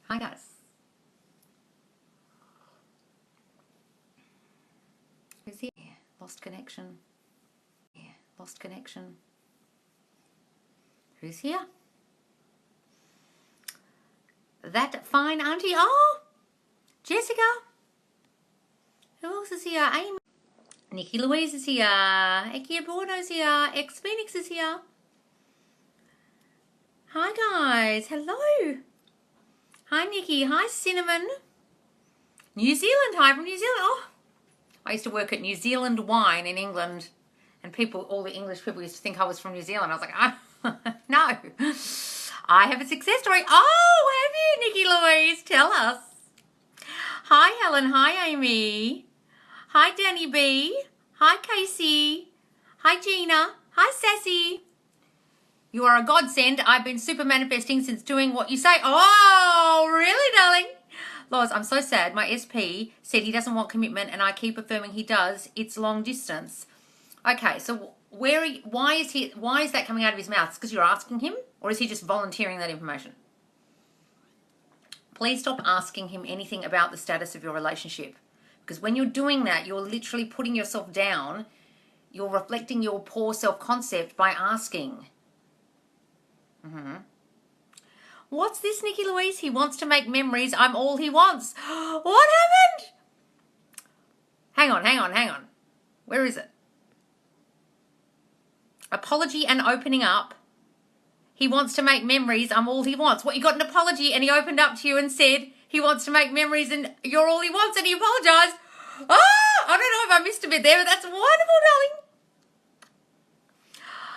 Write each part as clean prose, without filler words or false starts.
Hi guys. Who's here? Lost connection. Yeah, lost connection. Who's here? That fine auntie. Oh, Jessica. Who else is here? Amy. Nikki Louise is here. Eki Aborno's here. X Phoenix is here. Hi guys. Hello. Hi Nikki. Hi Cinnamon. New Zealand. Hi from New Zealand. Oh, I used to work at New Zealand Wine in England, and all the English people used to think I was from New Zealand. I was like, no. I have a success story. Oh, have you, Nikki Louise? Tell us. Hi, Helen. Hi, Amy. Hi, Danny B. Hi, Casey. Hi, Gina. Hi, Sassy. You are a godsend. I've been super manifesting since doing what you say. Oh, really, darling? Loz, I'm so sad. My SP said he doesn't want commitment, and I keep affirming he does. It's long distance. Okay, so why is that coming out of his mouth? Because you're asking him, or is he just volunteering that information? Please stop asking him anything about the status of your relationship, because when you're doing that, you're literally putting yourself down. You're reflecting your poor self-concept by asking. What's this, Nikki Louise? He wants to make memories. I'm all he wants. What happened? Hang on. Where is it? Apology and opening up. He wants to make memories. I'm all he wants. What, you got an apology and he opened up to you and said he wants to make memories and you're all he wants and he apologized. Oh, I don't know if I missed a bit there, but that's wonderful, darling.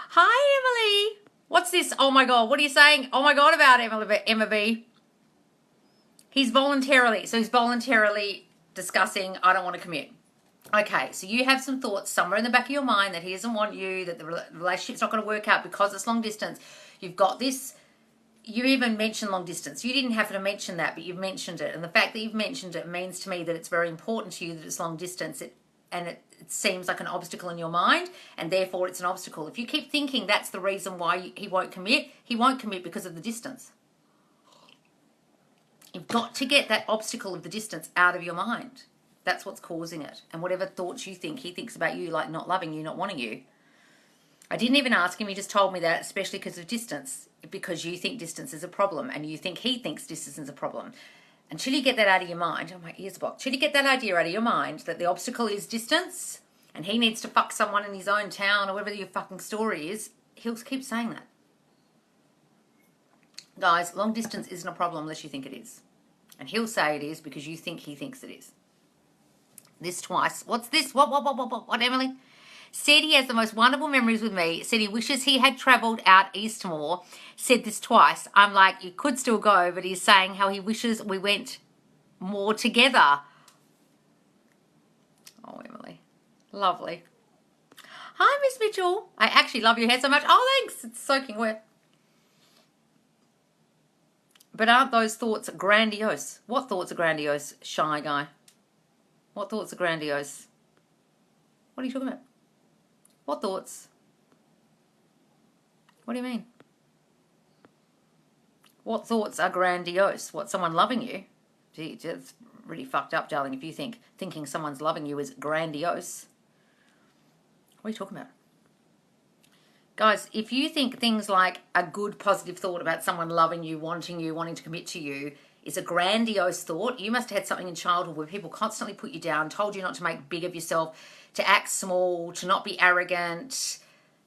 Hi, Emily. What's this? Oh my God, what are you saying? Oh my God about Emma B. He's voluntarily discussing, I don't want to commit. Okay, so you have some thoughts somewhere in the back of your mind that he doesn't want you, that the relationship's not going to work out because it's long distance. You've got this, you even mentioned long distance. You didn't have to mention that, but you've mentioned it. And the fact that you've mentioned it means to me that it's very important to you that it's long distance. It seems like an obstacle in your mind, and therefore it's an obstacle. If you keep thinking that's the reason why he won't commit because of the distance. You've got to get that obstacle of the distance out of your mind. That's what's causing it. And whatever thoughts you think, he thinks about you, like not loving you, not wanting you. I didn't even ask him, he just told me that, especially because of distance, because you think distance is a problem, and you think he thinks distance is a problem. Until you get that out of your mind, oh my ears blocked, until you get that idea out of your mind that the obstacle is distance, and he needs to fuck someone in his own town, or whatever your fucking story is, he'll keep saying that. Guys, long distance isn't a problem unless you think it is. And he'll say it is because you think he thinks it is. This twice. What's this? What, Emily? Said he has the most wonderful memories with me. Said he wishes he had travelled out east more. Said this twice. I'm like, you could still go, but he's saying how he wishes we went more together. Oh, Emily. Lovely. Hi, Miss Mitchell. I actually love your hair so much. Oh, thanks. It's soaking wet. But aren't those thoughts grandiose? What thoughts are grandiose, shy guy? What thoughts are grandiose? What are you talking about? What thoughts? What do you mean? What thoughts are grandiose? What, someone loving you? Gee, that's really fucked up, darling, if you thinking someone's loving you is grandiose. What are you talking about? Guys, if you think things like a good positive thought about someone loving you, wanting to commit to you is a grandiose thought, you must have had something in childhood where people constantly put you down, told you not to make big of yourself, to act small, to not be arrogant,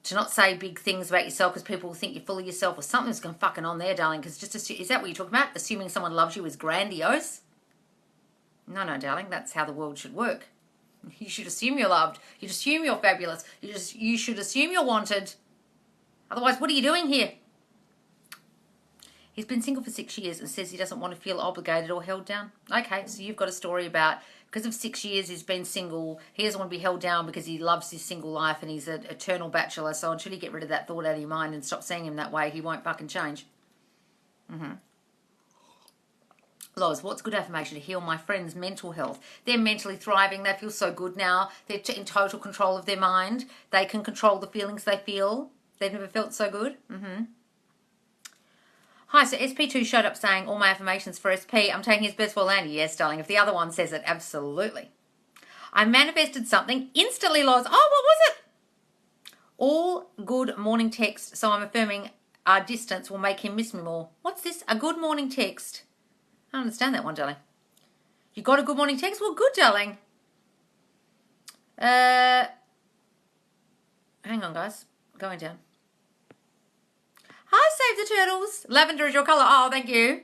to not say big things about yourself because people think you're full of yourself, or something's going fucking on there, darling. Because is that what you're talking about? Assuming someone loves you is grandiose? No, darling, that's how the world should work. You should assume you're loved. You should assume you're fabulous. You should assume you're wanted. Otherwise, what are you doing here? He's been single for 6 years and says he doesn't want to feel obligated or held down. Okay, so you've got a story about because of 6 years he's been single. He doesn't want to be held down because he loves his single life and he's an eternal bachelor. So until you get rid of that thought out of your mind and stop seeing him that way, he won't fucking change. Loz, what's good affirmation to heal my friends' mental health? They're mentally thriving. They feel so good now. They're in total control of their mind. They can control the feelings they feel. They've never felt so good. Hi, so SP2 showed up saying all my affirmations for SP. I'm taking his best for Landy. Yes, darling. If the other one says it, absolutely. I manifested something, instantly lost. Oh, what was it? All good morning text, so I'm affirming our distance will make him miss me more. What's this? A good morning text. I don't understand that one, darling. You got a good morning text? Well, good, darling. Hang on, guys. Going down. Hi, Save the Turtles. Lavender is your colour. Oh, thank you.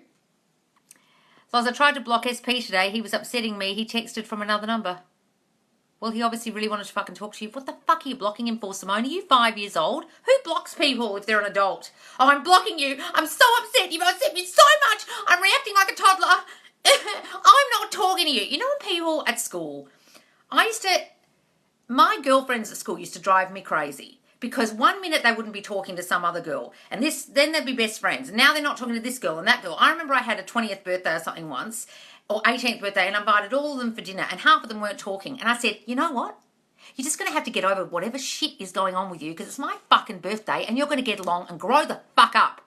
So as I tried to block SP today, he was upsetting me. He texted from another number. Well, he obviously really wanted to fucking talk to you. What the fuck are you blocking him for, Simone? Are you 5 years old? Who blocks people if they're an adult? Oh, I'm blocking you. I'm so upset. You've upset me so much. I'm reacting like a toddler. I'm not talking to you. You know when people at school, my girlfriends at school used to drive me crazy. Because 1 minute they wouldn't be talking to some other girl, and then they'd be best friends. And now they're not talking to this girl and that girl. I remember I had a 20th birthday or something once, or 18th birthday, and I invited all of them for dinner, and half of them weren't talking. And I said, you know what? You're just going to have to get over whatever shit is going on with you, because it's my fucking birthday, and you're going to get along and grow the fuck up.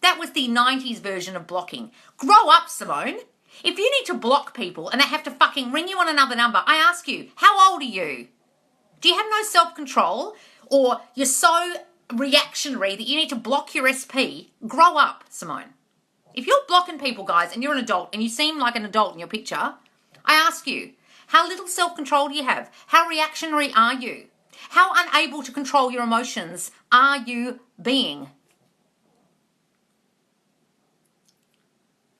That was the 90s version of blocking. Grow up, Simone. If you need to block people and they have to fucking ring you on another number, I ask you, how old are you? Do you have no self-control? Or you're so reactionary that you need to block your SP? Grow up, Simone. If you're blocking people, guys, and you're an adult, and you seem like an adult in your picture, I ask you, how little self-control do you have? How reactionary are you? How unable to control your emotions are you being?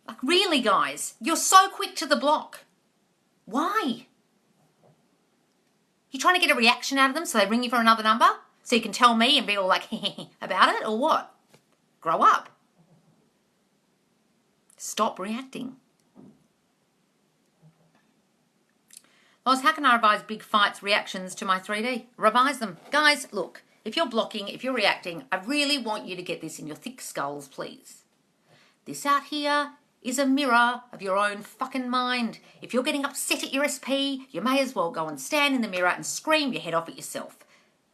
Like, really, guys, you're so quick to the block. Why? You trying to get a reaction out of them so they ring you for another number? So you can tell me and be all like, about it, or what? Grow up. Stop reacting. Loz, how can I revise big fights reactions to my 3D? Revise them. Guys, look, if you're blocking, if you're reacting, I really want you to get this in your thick skulls, please. This out here is a mirror of your own fucking mind. If you're getting upset at your SP, you may as well go and stand in the mirror and scream your head off at yourself.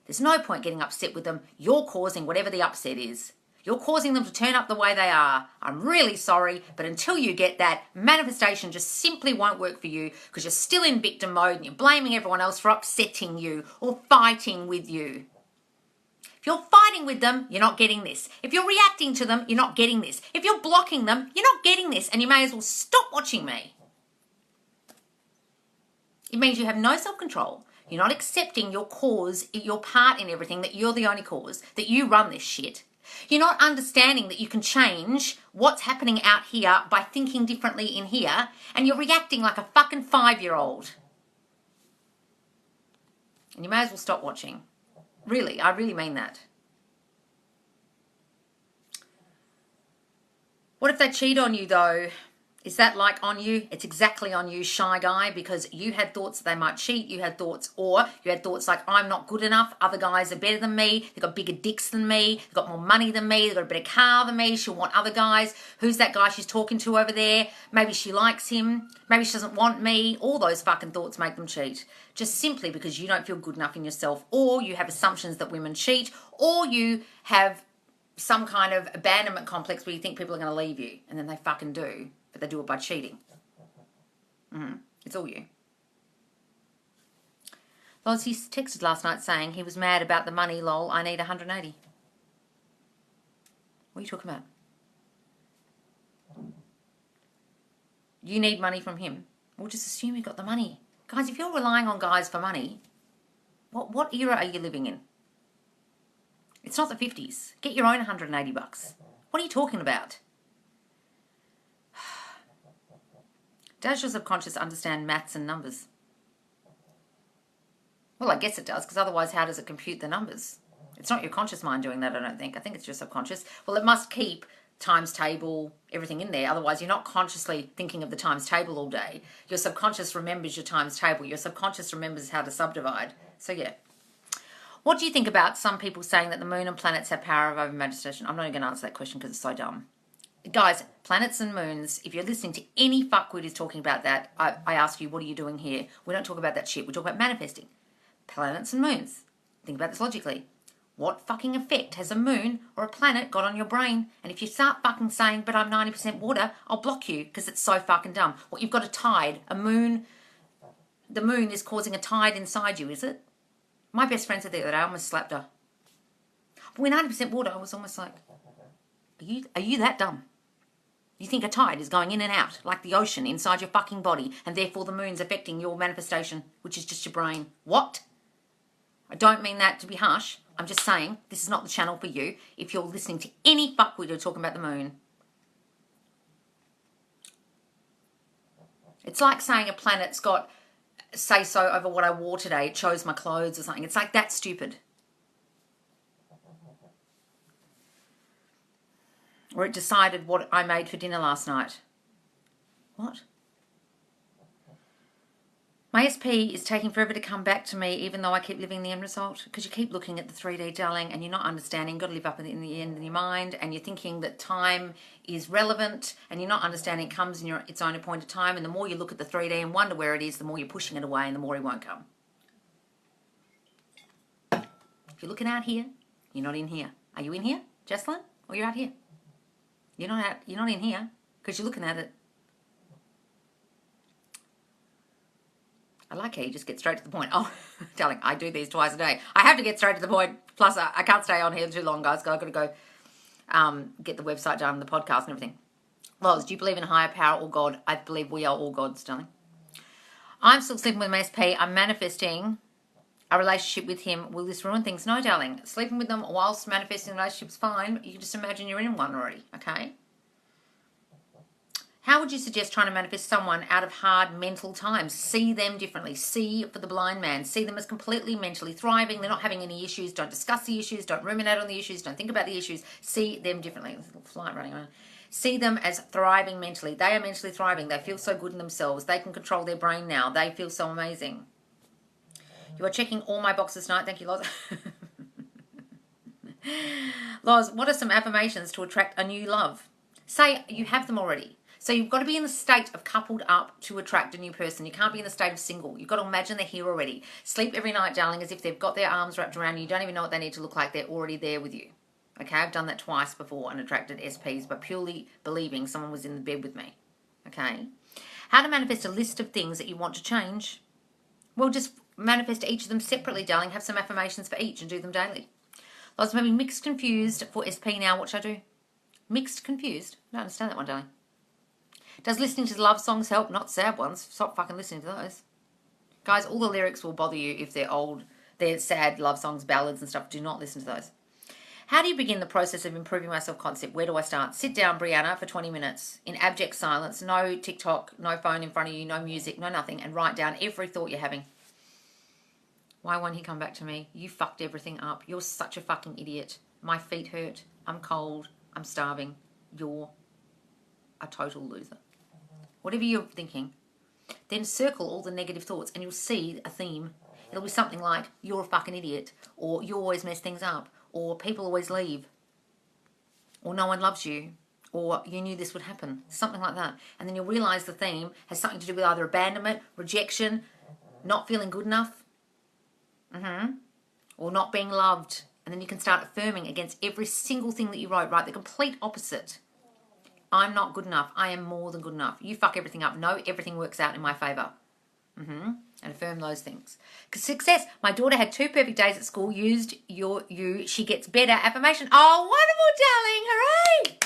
There's no point getting upset with them. You're causing whatever the upset is. You're causing them to turn up the way they are. I'm really sorry, but until you get that, manifestation just simply won't work for you because you're still in victim mode and you're blaming everyone else for upsetting you or fighting with you. If you're fighting with them, you're not getting this. If you're reacting to them, you're not getting this. If you're blocking them, you're not getting this, and you may as well stop watching me. It means you have no self-control. You're not accepting your cause, your part in everything, that you're the only cause, that you run this shit. You're not understanding that you can change what's happening out here by thinking differently in here, and you're reacting like a fucking 5-year-old. And you may as well stop watching. Really, I really mean that. What if they cheat on you, though? Is that like on you? It's exactly on you, shy guy, because you had thoughts that they might cheat. You had thoughts like, I'm not good enough. Other guys are better than me. They've got bigger dicks than me. They've got more money than me. They've got a better car than me. She'll want other guys. Who's that guy she's talking to over there? Maybe she likes him. Maybe she doesn't want me. All those fucking thoughts make them cheat. Just simply because you don't feel good enough in yourself, or you have assumptions that women cheat, or you have some kind of abandonment complex where you think people are going to leave you, and then they fucking do. But they do it by cheating. It's all you. Loz, he texted last night saying he was mad about the money, lol, I need 180. What are you talking about? You need money from him. We'll just assume you got the money. Guys, if you're relying on guys for money, what era are you living in? It's not the 50s. Get your own 180 bucks. What are you talking about? Does your subconscious understand maths and numbers? Well, I guess it does, because otherwise how does it compute the numbers? It's not your conscious mind doing that, I don't think. I think it's your subconscious. Well, it must keep times table, everything in there. Otherwise, you're not consciously thinking of the times table all day. Your subconscious remembers your times table. Your subconscious remembers how to subdivide. So, yeah. What do you think about some people saying that the moon and planets have power over manifestation? I'm not even going to answer that question because it's so dumb. Guys, planets and moons, if you're listening to any fuckwit who's talking about that, I ask you, what are you doing here? We don't talk about that shit. We talk about manifesting. Planets and moons. Think about this logically. What fucking effect has a moon or a planet got on your brain? And if you start fucking saying, but I'm 90% water, I'll block you because it's so fucking dumb. What, you've got a tide, a moon, the moon is causing a tide inside you, is it? My best friend said the other day, I almost slapped her. But we're 90% water, I was almost like, are you that dumb? You think a tide is going in and out like the ocean inside your fucking body and therefore the moon's affecting your manifestation, which is just your brain. What? I don't mean that to be harsh. I'm just saying this is not the channel for you if you're listening to any fuckwit who's talking about the moon. It's like saying a planet's got say-so over what I wore today. It chose my clothes or something. It's like that stupid. Or it decided what I made for dinner last night. What? My SP is taking forever to come back to me even though I keep living the end result. Because you keep looking at the 3D, darling, and you're not understanding. You've got to live up in the end in your mind. And you're thinking that time is relevant. And you're not understanding it comes in its own appointed time. And the more you look at the 3D and wonder where it is, the more you're pushing it away and the more it won't come. If you're looking out here, you're not in here. Are you in here, Jocelyn? Or you're out here? You're not in here because you're looking at it. I like how you just get straight to the point. Oh, darling, I do these twice a day. I have to get straight to the point. Plus, I can't stay on here too long, guys, because I've got to go get the website done, the podcast and everything. Loz, do you believe in a higher power or God? I believe we are all gods, darling. I'm still sleeping with my SP. I'm manifesting a relationship with him. Will this ruin things? No, darling. Sleeping with them whilst manifesting a relationship is fine. You can just imagine you're in one already, okay? How would you suggest trying to manifest someone out of hard mental times? See them differently. See for the blind man. See them as completely mentally thriving. They're not having any issues. Don't discuss the issues. Don't ruminate on the issues. Don't think about the issues. See them differently. There's a little flight running around. See them as thriving mentally. They are mentally thriving. They feel so good in themselves. They can control their brain now. They feel so amazing. You are checking all my boxes tonight. Thank you, Loz. Loz, what are some affirmations to attract a new love? Say you have them already. So you've got to be in the state of coupled up to attract a new person. You can't be in the state of single. You've got to imagine they're here already. Sleep every night, darling, as if they've got their arms wrapped around you. You don't even know what they need to look like. They're already there with you. Okay, I've done that twice before and attracted SPs, but purely believing someone was in the bed with me. Okay. How to manifest a list of things that you want to change? Well, just manifest each of them separately, darling. Have some affirmations for each and do them daily. Lots of maybe mixed confused for SP now. What should I do? Mixed confused? I don't understand that one, darling. Does listening to love songs help? Not sad ones. Stop fucking listening to those. Guys, all the lyrics will bother you if they're old. They're sad love songs, ballads and stuff. Do not listen to those. How do you begin the process of improving my self-concept? Where do I start? Sit down, Brianna, for 20 minutes in abject silence. No TikTok, no phone in front of you, no music, no nothing. And write down every thought you're having. Why won't he come back to me? You fucked everything up. You're such a fucking idiot. My feet hurt. I'm cold. I'm starving. You're a total loser. Whatever you're thinking, then circle all the negative thoughts and you'll see a theme. It'll be something like, you're a fucking idiot, or you always mess things up, or people always leave, or no one loves you, or you knew this would happen, something like that. And then you'll realise the theme has something to do with either abandonment, rejection, not feeling good enough, or not being loved. And then you can start affirming against every single thing that you wrote, right? The complete opposite. I'm not good enough. I am more than good enough. You fuck everything up. No, everything works out in my favour. And affirm those things. Because success. My daughter had 2 perfect days at school. Used you. She gets better. Affirmation. Oh, wonderful, darling. Hooray.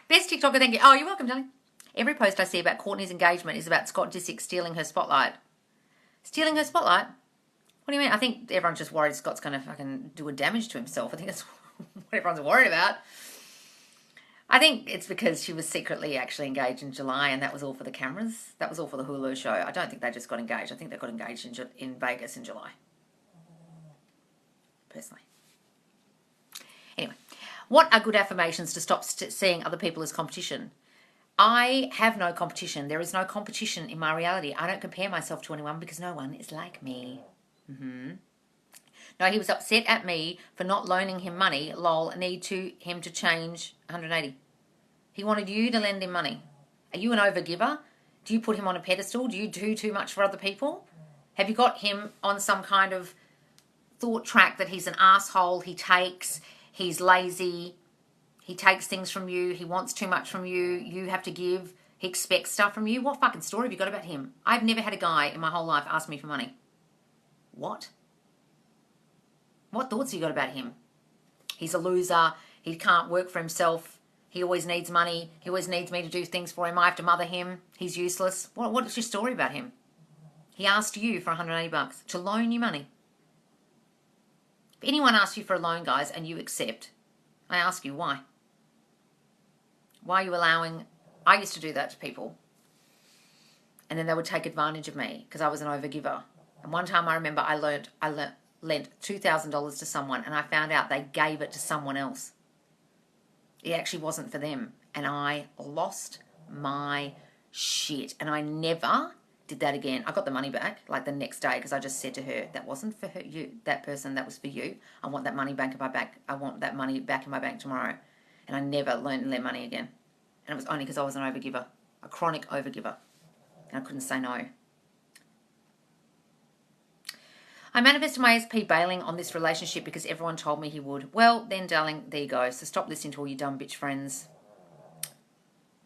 Best TikToker. Thank you. Oh, you're welcome, darling. Every post I see about Courtney's engagement is about Scott Disick stealing her spotlight. Stealing her spotlight? What do you mean? I think everyone's just worried Scott's going to fucking do a damage to himself. I think that's what everyone's worried about. I think it's because she was secretly actually engaged in July and that was all for the cameras. That was all for the Hulu show. I don't think they just got engaged. I think they got engaged in Vegas in July. Personally. Anyway, what are good affirmations to stop seeing other people as competition? I have no competition. There is no competition in my reality. I don't compare myself to anyone because no one is like me. No, he was upset at me for not loaning him money. Lol, need him to change 180. He wanted you to lend him money. Are you an overgiver? Do you put him on a pedestal? Do you do too much for other people? Have you got him on some kind of thought track that he's an asshole, he's lazy, he takes things from you, he wants too much from you, you have to give, he expects stuff from you. What fucking story have you got about him? I've never had a guy in my whole life ask me for money. What? What thoughts have you got about him? He's a loser, he can't work for himself, he always needs money, he always needs me to do things for him, I have to mother him, he's useless. What is your story about him? He asked you for $180 to loan you money. If anyone asks you for a loan, guys, and you accept, I ask you why. Why are you allowing... I used to do that to people. And then they would take advantage of me because I was an overgiver. And one time I remember I lent $2,000 to someone and I found out they gave it to someone else. It actually wasn't for them. And I lost my shit. And I never did that again. I got the money back like the next day because I just said to her, that wasn't for her, you, that person, that was for you. I want that money back in my bank. I want that money back in my bank tomorrow. And I never learned to lend money again. And it was only because I was an overgiver, a chronic overgiver. And I couldn't say no. I manifested my SP bailing on this relationship because everyone told me he would. Well, then, darling, there you go. So stop listening to all your dumb bitch friends.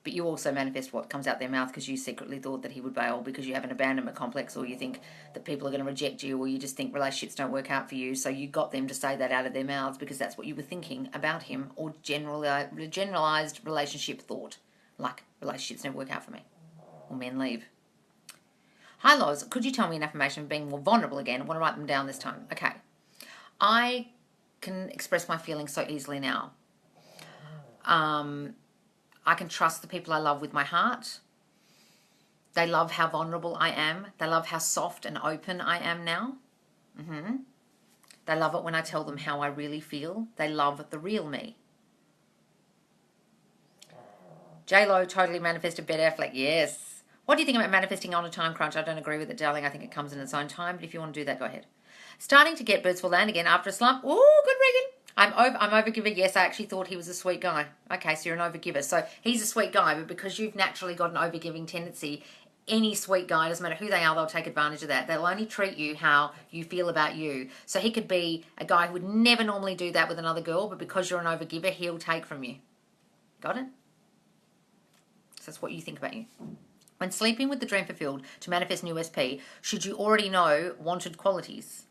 But you also manifest what comes out their mouth because you secretly thought that he would bail because you have an abandonment complex, or you think that people are going to reject you, or you just think relationships don't work out for you. So you got them to say that out of their mouths because that's what you were thinking about him, or generalized relationship thought. Like, relationships never work out for me. Or men leave. Hi, Loz. Could you tell me an affirmation of being more vulnerable again? I want to write them down this time. Okay. I can express my feelings so easily now. I can trust the people I love with my heart. They love how vulnerable I am. They love how soft and open I am now. They love it when I tell them how I really feel. They love the real me. J-Lo totally manifested Ben Affleck. Yes. What do you think about manifesting on a time crunch? I don't agree with it, darling. I think it comes in its own time. But if you want to do that, go ahead. Starting to get birds for land again after a slump. Oh, good, Regan. I'm overgiver. Yes, I actually thought he was a sweet guy. Okay, so you're an overgiver. So he's a sweet guy, but because you've naturally got an overgiving tendency, any sweet guy, doesn't matter who they are, they'll take advantage of that. They'll only treat you how you feel about you. So he could be a guy who would never normally do that with another girl, but because you're an overgiver, he'll take from you. Got it? So that's what you think about you. When sleeping with the dream fulfilled to manifest new SP, should you already know wanted qualities?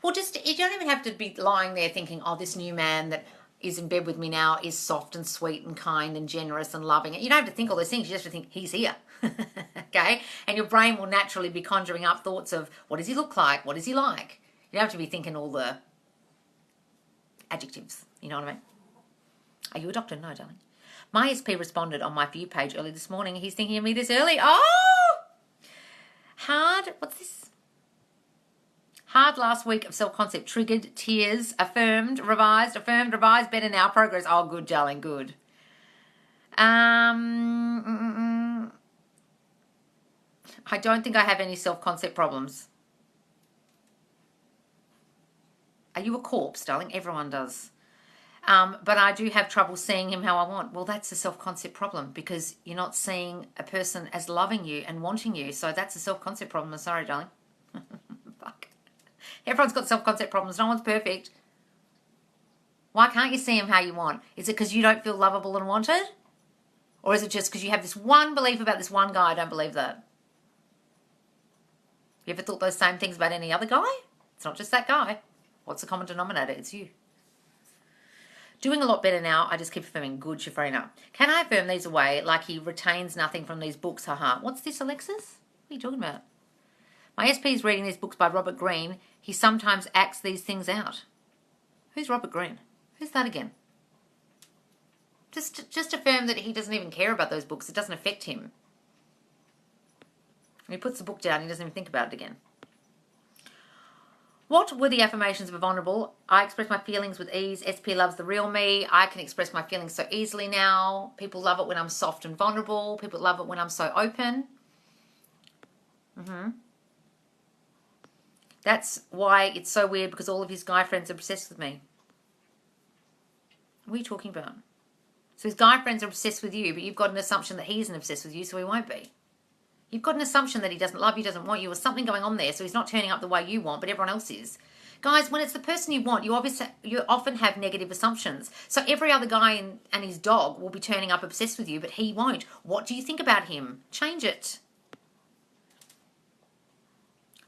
Well, just, you don't even have to be lying there thinking, oh, this new man that is in bed with me now is soft and sweet and kind and generous and loving. You don't have to think all those things. You just have to think, he's here. Okay? And your brain will naturally be conjuring up thoughts of, what does he look like? What is he like? You don't have to be thinking all the adjectives. You know what I mean? Are you a doctor? No, darling. My SP responded on my For You page early this morning. He's thinking of me this early. Oh! Hard. What's this? Hard last week of self-concept. Triggered, tears, affirmed, revised, better now, progress. Oh, good, darling, good. I don't think I have any self-concept problems. Are you a corpse, darling? Everyone does. But I do have trouble seeing him how I want. Well, that's a self-concept problem because you're not seeing a person as loving you and wanting you. So that's a self-concept problem. I'm sorry, darling. Fuck. Everyone's got self-concept problems. No one's perfect. Why can't you see him how you want? Is it because you don't feel lovable and wanted? Or is it just because you have this one belief about this one guy? I don't believe that. You ever thought those same things about any other guy? It's not just that guy. What's the common denominator? It's you. Doing a lot better now. I just keep affirming. Good, Shafrina. Can I affirm these away like he retains nothing from these books? Haha. What's this, Alexis? What are you talking about? My SP is reading these books by Robert Greene. He sometimes acts these things out. Who's Robert Greene? Who's that again? Just affirm that he doesn't even care about those books. It doesn't affect him. When he puts the book down, he doesn't even think about it again. What were the affirmations of a vulnerable? I express my feelings with ease. SP loves the real me. I can express my feelings so easily now. People love it when I'm soft and vulnerable. People love it when I'm so open. That's why it's so weird, because all of his guy friends are obsessed with me. What are you talking about? So his guy friends are obsessed with you, but you've got an assumption that he isn't obsessed with you, so he won't be. You've got an assumption that he doesn't love you, doesn't want you, or something going on there, so he's not turning up the way you want, but everyone else is. Guys, when it's the person you want, you often have negative assumptions. So every other guy and his dog will be turning up obsessed with you, but he won't. What do you think about him? Change it.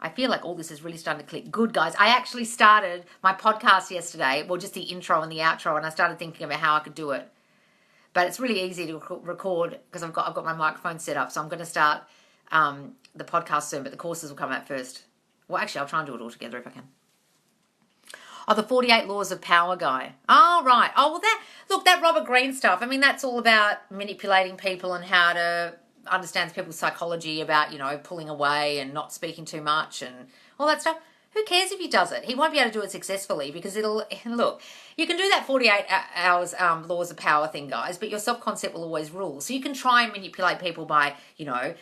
I feel like all this is really starting to click. Good, guys. I actually started my podcast yesterday, well, just the intro and the outro, and I started thinking about how I could do it. But it's really easy to record because I've got my microphone set up, so I'm going to start the podcast soon, but the courses will come out first. Well, actually, I'll try and do it all together if I can. Oh, the 48 Laws of Power guy. Oh, right. Oh, well, that Robert Greene stuff, I mean, that's all about manipulating people and how to understand people's psychology about, pulling away and not speaking too much and all that stuff. Who cares if he does it? He won't be able to do it successfully because look, you can do that 48 hours laws of power thing, guys, but your self-concept will always rule. So you can try and manipulate people by,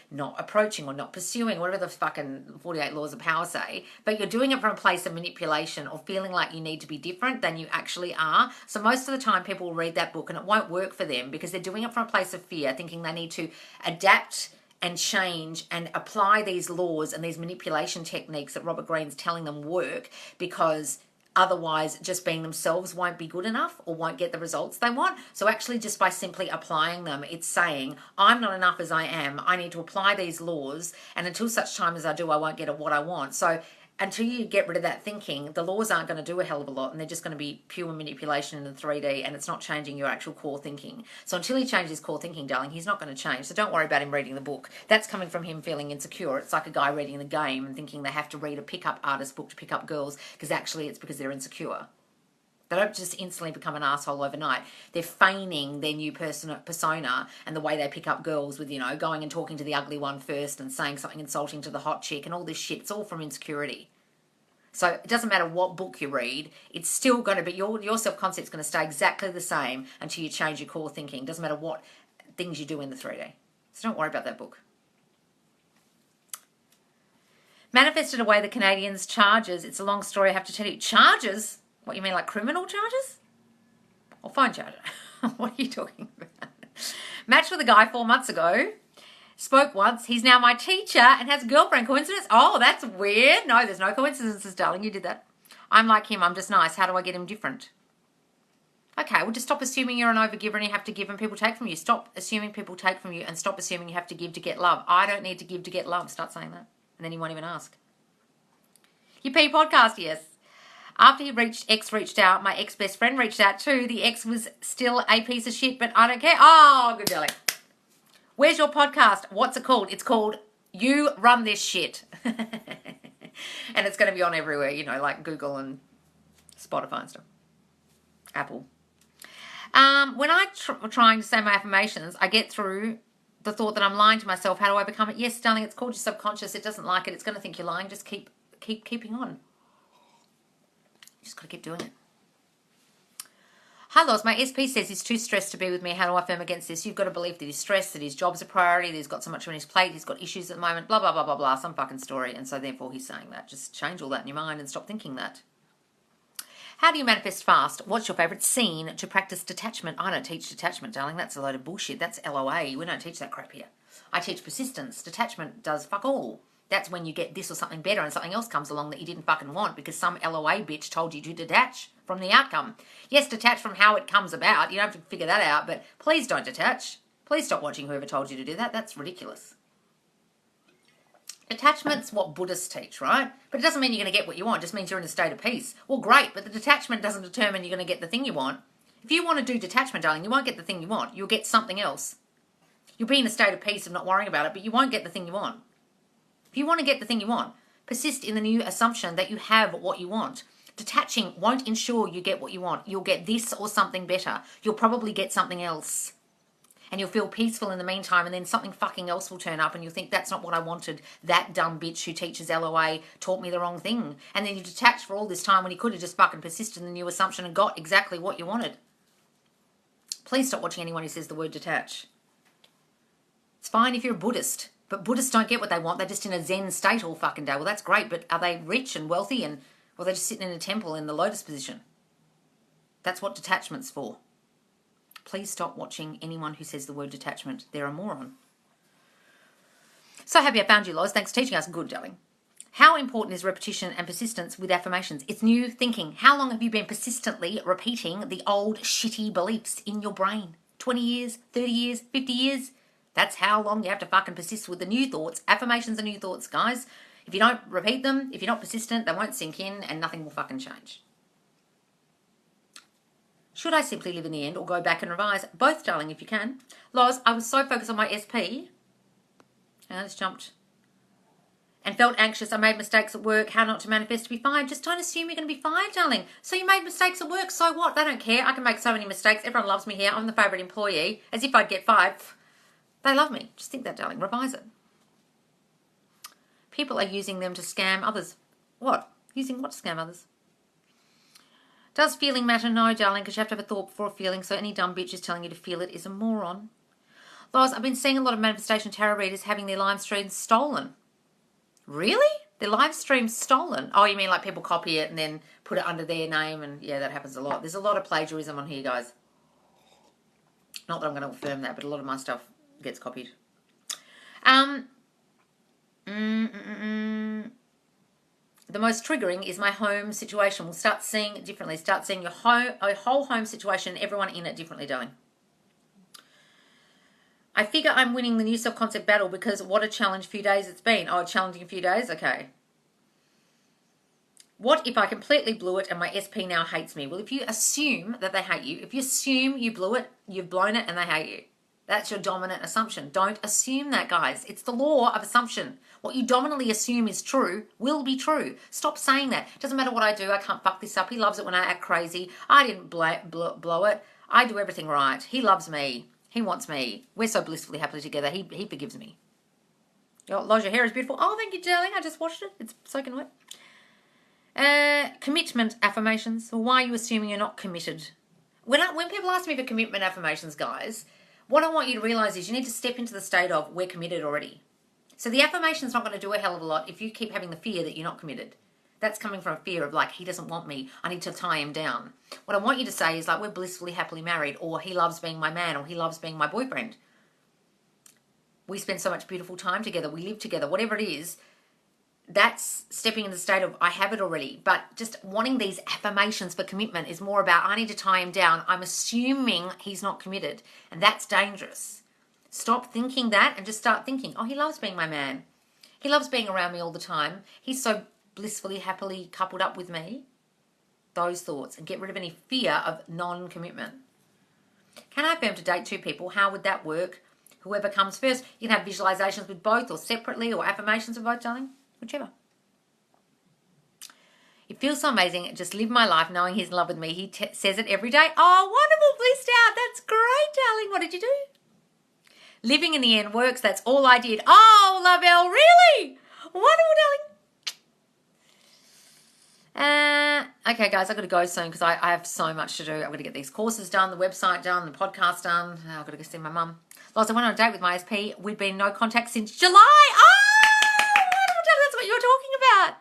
not approaching or not pursuing, whatever the fucking 48 laws of power say, but you're doing it from a place of manipulation or feeling like you need to be different than you actually are. So most of the time people will read that book and it won't work for them because they're doing it from a place of fear, thinking they need to adapt and change and apply these laws and these manipulation techniques that Robert Greene's telling them work, because otherwise just being themselves won't be good enough or won't get the results they want. So actually just by simply applying them, it's saying, I'm not enough as I am. I need to apply these laws, and until such time as I do, I won't get what I want. So until you get rid of that thinking, the laws aren't going to do a hell of a lot, and they're just going to be pure manipulation in the 3D, and it's not changing your actual core thinking. So until he changes core thinking, darling, he's not going to change. So don't worry about him reading the book. That's coming from him feeling insecure. It's like a guy reading the game and thinking they have to read a pickup artist book to pick up girls, because actually it's because they're insecure. They don't just instantly become an asshole overnight. They're feigning their new persona and the way they pick up girls with, going and talking to the ugly one first and saying something insulting to the hot chick and all this shit. It's all from insecurity. So it doesn't matter what book you read, it's still going to be, your self-concept is going to stay exactly the same until you change your core thinking. It doesn't matter what things you do in the 3D. So don't worry about that book. Manifested away the Canadians' charges. It's a long story, I have to tell you. Charges? What, you mean like criminal charges? Or phone charges? What are you talking about? Matched with a guy 4 months ago. Spoke once. He's now my teacher and has a girlfriend. Coincidence? Oh, that's weird. No, there's no coincidences, darling. You did that. I'm like him. I'm just nice. How do I get him different? Okay, well, just stop assuming you're an overgiver and you have to give and people take from you. Stop assuming people take from you and stop assuming you have to give to get love. I don't need to give to get love. Start saying that. And then he won't even ask. Your P podcast, yes. After ex reached out, my ex-best friend reached out too. The ex was still a piece of shit, but I don't care. Oh, good darling. Where's your podcast? What's it called? It's called You Run This Shit. And it's going to be on everywhere, like Google and Spotify and stuff. Apple. When I'm trying to say my affirmations, I get through the thought that I'm lying to myself. How do I become it? Yes, darling, it's called your subconscious. It doesn't like it. It's going to think you're lying. Just keep keeping on. You just got to keep doing it. Hi, Loz. My SP says he's too stressed to be with me. How do I affirm against this? You've got to believe that he's stressed, that his job's a priority, that he's got so much on his plate, he's got issues at the moment, blah, blah, blah, blah, blah, some fucking story. And so therefore he's saying that. Just change all that in your mind and stop thinking that. How do you manifest fast? What's your favourite scene to practice detachment? I don't teach detachment, darling. That's a load of bullshit. That's LOA. We don't teach that crap here. I teach persistence. Detachment does fuck all. That's when you get this or something better and something else comes along that you didn't fucking want because some LOA bitch told you to detach from the outcome. Yes, detach from how it comes about. You don't have to figure that out, but please don't detach. Please stop watching whoever told you to do that. That's ridiculous. Detachment's what Buddhists teach, right? But it doesn't mean you're going to get what you want. It just means you're in a state of peace. Well, great, but the detachment doesn't determine you're going to get the thing you want. If you want to do detachment, darling, you won't get the thing you want. You'll get something else. You'll be in a state of peace of not worrying about it, but you won't get the thing you want. If you want to get the thing you want, persist in the new assumption that you have what you want. Detaching won't ensure you get what you want. You'll get this or something better. You'll probably get something else. And you'll feel peaceful in the meantime, and then something fucking else will turn up and you'll think, that's not what I wanted. That dumb bitch who teaches LOA taught me the wrong thing. And then you detach for all this time when you could have just fucking persisted in the new assumption and got exactly what you wanted. Please stop watching anyone who says the word detach. It's fine if you're a Buddhist, but Buddhists don't get what they want. They're just in a Zen state all fucking day. Well, that's great, but are they rich and wealthy or they're just sitting in a temple in the lotus position? That's what detachment's for. Please stop watching anyone who says the word detachment. They're a moron. So happy I found you, Loz. Thanks for teaching us. Good, darling. How important is repetition and persistence with affirmations? It's new thinking. How long have you been persistently repeating the old shitty beliefs in your brain? 20 years, 30 years, 50 years? That's how long you have to fucking persist with the new thoughts. Affirmations are new thoughts, guys. If you don't repeat them, if you're not persistent, they won't sink in and nothing will fucking change. Should I simply live in the end or go back and revise? Both, darling, if you can. Loz, I was so focused on my SP. And I just jumped. And felt anxious. I made mistakes at work. How not to manifest to be fired. Just don't assume you're going to be fired, darling. So you made mistakes at work. So what? They don't care. I can make so many mistakes. Everyone loves me here. I'm the favourite employee. As if I'd get fired. They love me. Just think that, darling. Revise it. People are using them to scam others. What? Using what to scam others? Does feeling matter? No, darling, because you have to have a thought before a feeling. So any dumb bitch is telling you to feel it is a moron. Loz, I've been seeing a lot of manifestation tarot readers having their live streams stolen. Really? Their live streams stolen? Oh, you mean like people copy it and then put it under their name? And yeah, that happens a lot. There's a lot of plagiarism on here, guys. Not that I'm going to affirm that, but a lot of my stuff gets copied. The most triggering is my home situation. We'll start seeing it differently. Start seeing your whole home situation, everyone in it differently, darling. I figure I'm winning the new self-concept battle because what a challenge few days it's been. Oh, challenging few days? Okay. What if I completely blew it and my SP now hates me? Well, if you assume that they hate you, if you assume you blew it, you've blown it and they hate you. That's your dominant assumption. Don't assume that, guys. It's the law of assumption. What you dominantly assume is true will be true. Stop saying that. Doesn't matter what I do. I can't fuck this up. He loves it when I act crazy. I didn't blow it. I do everything right. He loves me. He wants me. We're so blissfully happily together. He forgives me. Loz, your hair is beautiful. Oh, thank you, darling. I just washed it. It's soaking wet. Commitment affirmations. Well, why are you assuming you're not committed? When people ask me for commitment affirmations, guys, what I want you to realise is you need to step into the state of we're committed already. So the affirmation's not going to do a hell of a lot if you keep having the fear that you're not committed. That's coming from a fear of like, he doesn't want me. I need to tie him down. What I want you to say is like, we're blissfully happily married, or he loves being my man, or he loves being my boyfriend. We spend so much beautiful time together. We live together, whatever it is. That's stepping in the state of I have it already. But just wanting these affirmations for commitment is more about I need to tie him down. I'm assuming he's not committed. And that's dangerous. Stop thinking that and just start thinking, oh, he loves being my man. He loves being around me all the time. He's so blissfully, happily coupled up with me. Those thoughts. And get rid of any fear of non-commitment. Can I affirm to date two people? How would that work? Whoever comes first. You can have visualizations with both or separately or affirmations with both, darling. Whichever. It feels so amazing. Just live my life knowing he's in love with me. He says it every day. Oh, wonderful, blissed out. That's great, darling. What did you do? Living in the end works. That's all I did. Oh, Lavelle, really? Wonderful, darling. Okay, guys, I've got to go soon because I have so much to do. I've got to get these courses done, the website done, the podcast done. I've got to go see my mum. Loz, I went on a date with my SP. We'd been in no contact since July. Oh! That's what you're talking about.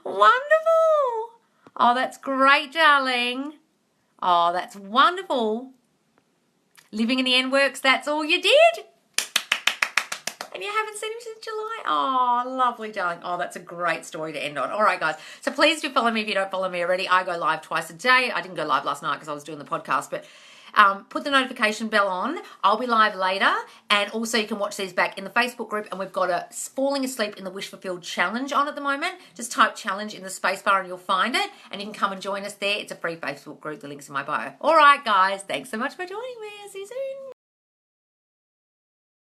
Wonderful. Oh, that's great, darling. Oh, that's wonderful. Living in the end works. That's all you did. And you haven't seen him since July. Oh, lovely, darling. Oh, that's a great story to end on. All right, guys. So please do follow me if you don't follow me already. I go live twice a day. I didn't go live last night because I was doing the podcast, but put the notification bell on. I'll be live later. And also you can watch these back in the Facebook group. And we've got a Falling Asleep in the Wish Fulfilled challenge on at the moment. Just type challenge in the space bar and you'll find it. And you can come and join us there. It's a free Facebook group. The link's in my bio. All right, guys. Thanks so much for joining me. I'll see you soon.